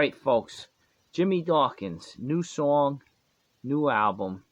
right, folks. Jimmy Dawkins, new song, new album.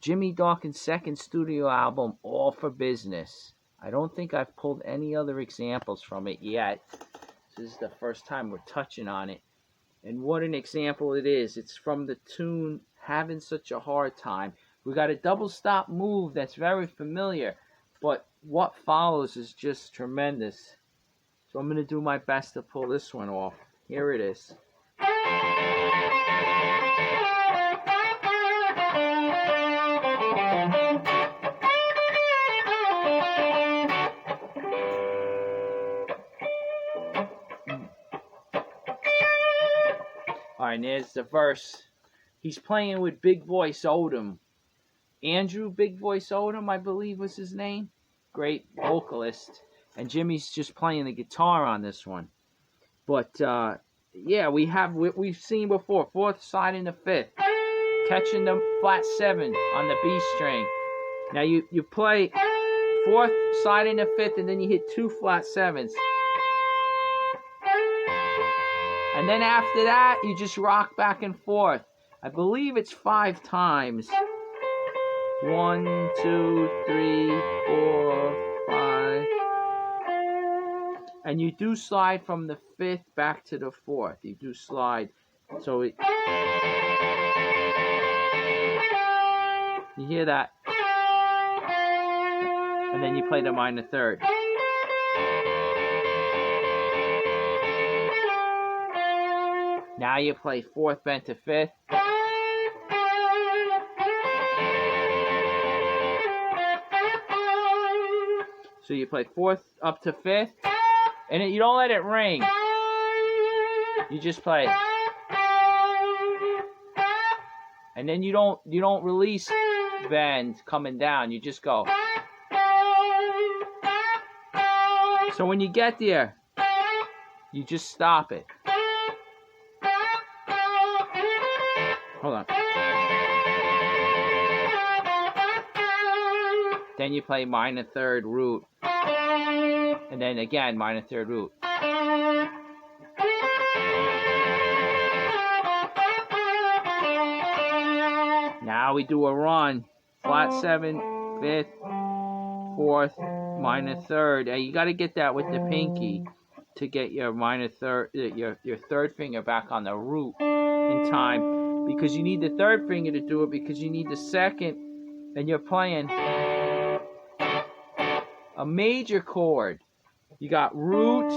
Jimmy Dawkins' second studio album, All for Business. I don't think I've pulled any other examples from it yet. This is the first time we're touching on it. And what an example it is. It's from the tune Having Such a Hard Time. We got a double stop move that's very familiar, but what follows is just tremendous. So I'm going to do my best to pull this one off. Here it is. Alright, there's the verse. He's playing with Big Voice Odom. Andrew Big Voice Odom, I believe was his name. Great vocalist. And Jimmy's just playing the guitar on this one. But, yeah, we've seen before. Fourth side and the fifth. Catching the flat 7 on the B string. Now you play fourth side and the fifth, and then you hit 2 flat 7s. And then after that, you just rock back and forth. I believe it's 5 times. 1, 2, 3, 4, 5. And you do slide from the 5th back to the 4th. You do slide. So you hear that. And then you play the minor third. Now you play 4th bent to 5th. So you play 4th up to 5th, and you don't let it ring. You just play. And then you don't release bend coming down. You just go. So when you get there, you just stop it. Hold on. Then you play minor third root. And then again, minor third root. Now we do a run. Flat 7, 5th, 4th, minor third. You got to get that with the pinky to get your minor third, your third finger back on the root in time. Because you need the third finger to do it, because you need the second, and you're playing a major chord. You got root,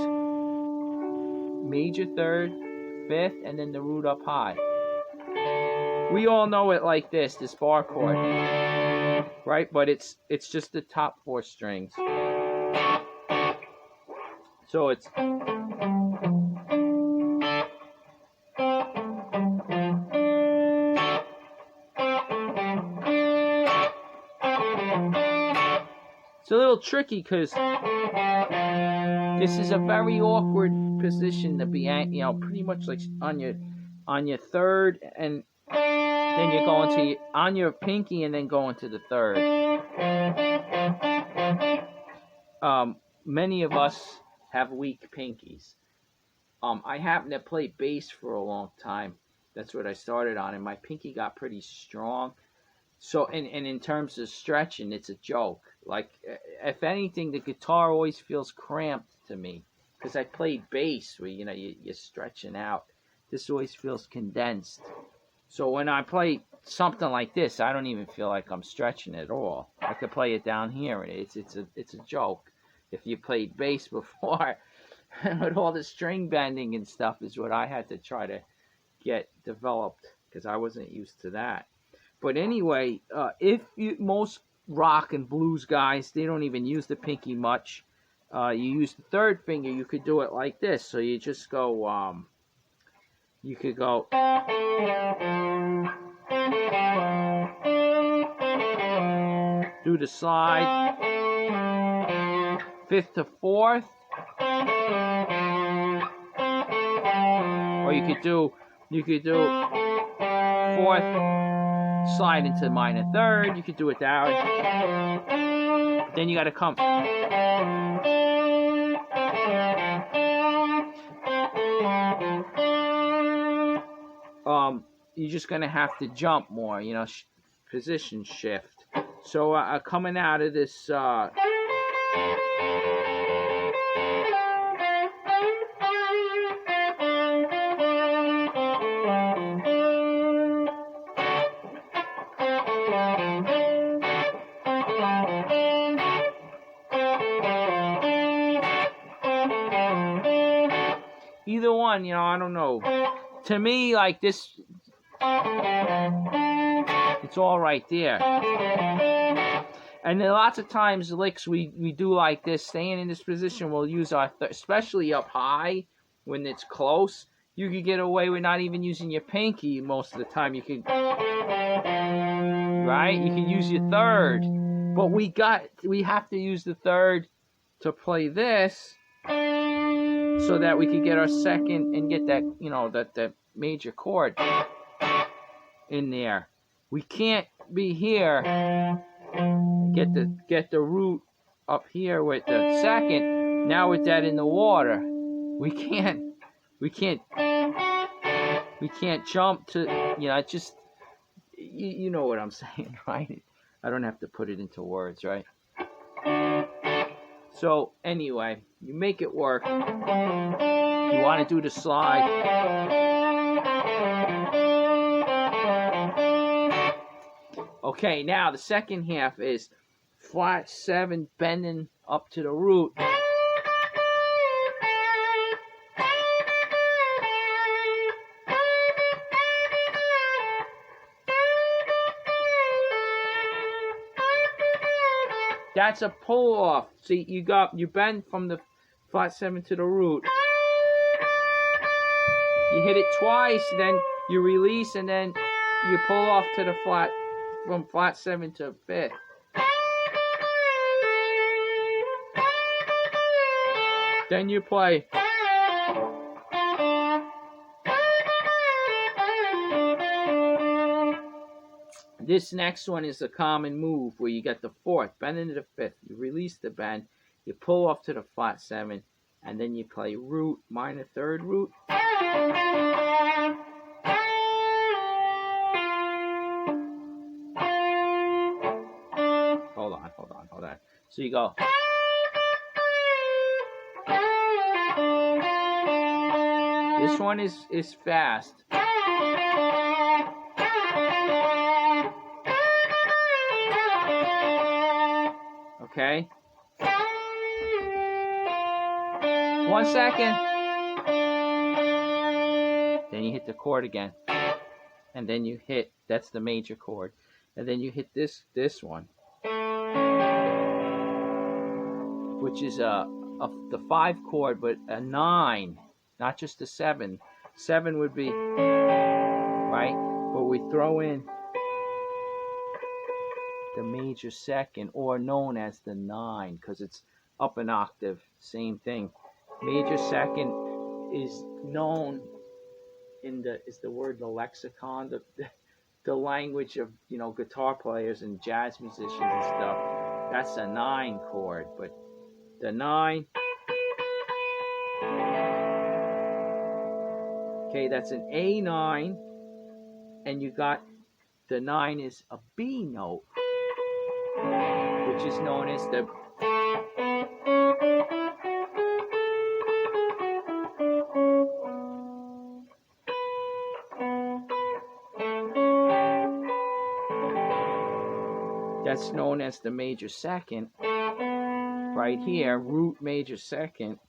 major third, 5th, and then the root up high. We all know it like this bar chord, right? But it's just the top 4 strings. So it's a little tricky because this is a very awkward position to be at, pretty much like on your third, and then you're going on your pinky and then going to the third. Many of us have weak pinkies. I happened to play bass for a long time. That's what I started on, and my pinky got pretty strong. So, and in terms of stretching, it's a joke. Like, if anything, the guitar always feels cramped to me because I play bass where, you're stretching out. This always feels condensed. So when I play something like this, I don't even feel like I'm stretching at all. I could play it down here, and it's a joke. If you played bass before, with all the string bending and stuff is what I had to try to get developed because I wasn't used to that. But anyway, most rock and blues guys, they don't even use the pinky much. You use the third finger, you could do it like this. So you just go, you could go. Do the slide. 5th to 4th. Or you could do 4th, slide into minor third. You could do it that way. Then you got to come. you're just gonna have to jump more, you know, position shift. So coming out of this, either one, you know, I don't know. To me, like this, it's all right there. And then lots of times licks we do like this, staying in this position, we'll use our, especially up high when it's close, you could get away with not even using your pinky most of the time. You could, right? You could use your third. But we have to use the third to play this so that we could get our second and get that, you know, that major chord in there. We can't be here, get the root up here with the second. Now with that in the water, we can't jump to, you know, it's just, you know what I'm saying, right? I don't have to put it into words, right? So anyway, you make it work. You want to do the slide. Okay, now the second half is flat 7 bending up to the root. That's a pull off. See, you bend from the flat 7 to the root. You hit it twice, then you release, and then you pull off to the flat, from flat 7 to 5th. Then you play. This next one is a common move where you get the 4th, bend into the 5th, you release the bend, you pull off to the flat 7, and then you play root, minor 3rd root. Hold on. So you go. This one is fast. Okay. 1 second. Then you hit the chord again. And then you hit, that's the major chord. And then you hit this one. Which is the 5 chord, but a 9, not just a 7. 7 would be, right? But we throw in the major second, or known as the 9, because it's up an octave, same thing. Major second is known is the word, the lexicon, the language of, you know, guitar players and jazz musicians and stuff. That's a 9 chord, but the 9, okay, that's an A9, and you got the 9 is a B note, which is known as the that's known as the major second, right here, root major second.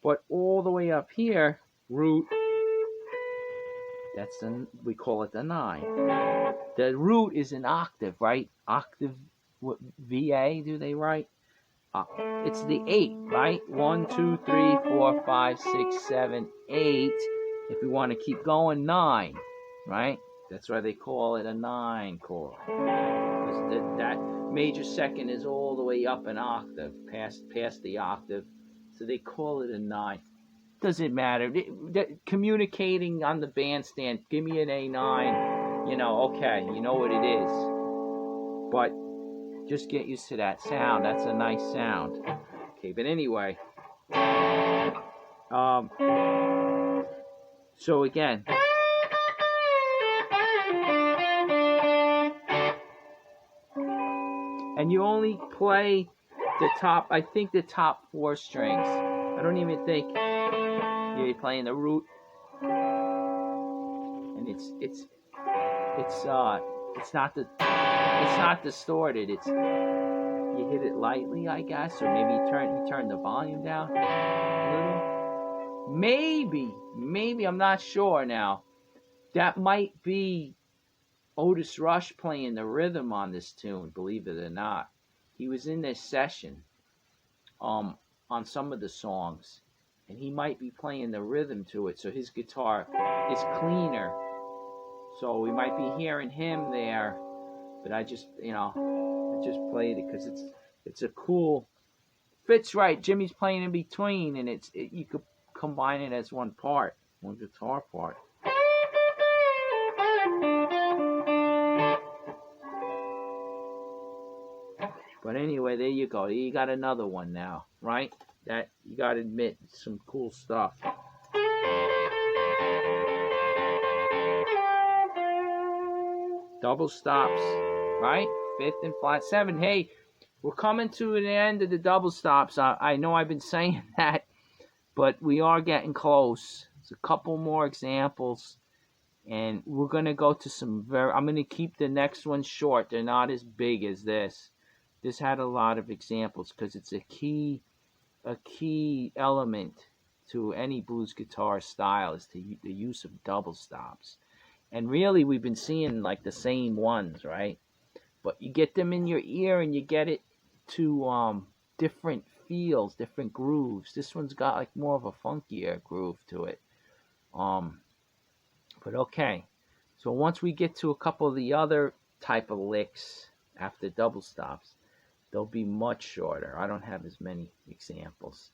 But all the way up here, root, that's we call it the 9. The root is an octave, right? Octave, what, VA, do they write? It's the 8, right? 1, 2, 3, 4, 5, 6, 7, 8. If we want to keep going, 9, right? That's why they call it a 9 chord. Because that major second is all the way up an octave, past the octave. So they call it a 9. Doesn't matter. Communicating on the bandstand, give me an A9, you know, okay, you know what it is. But just get used to that sound. That's a nice sound. Okay, but anyway. So again. and you only play the top, I think the top 4 strings. I don't even think you're playing the root, and it's not distorted. It's, you hit it lightly, I guess, or maybe you turn the volume down a little. Maybe I'm not sure now. That might be Otis Rush playing the rhythm on this tune, believe it or not. He was in this session on some of the songs, and he might be playing the rhythm to it, so his guitar is cleaner. So we might be hearing him there, but I just played it because it's a cool, fits right. Jimmy's playing in between, and you could combine it as one guitar part. But anyway, there you go. You got another one now, right? That, you got to admit, some cool stuff. Double stops, right? 5th and flat 7. Hey, we're coming to the end of the double stops. I know I've been saying that, but we are getting close. There's a couple more examples, and we're going to go to some I'm going to keep the next one short. They're not as big as this. This had a lot of examples because it's a key element to any blues guitar style is the use of double stops. And really, we've been seeing like the same ones, right? But you get them in your ear and you get it to different feels, different grooves. This one's got like more of a funkier groove to it. But okay. So once we get to a couple of the other type of licks after double stops, they'll be much shorter. I don't have as many examples.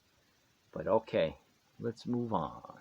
But okay, let's move on.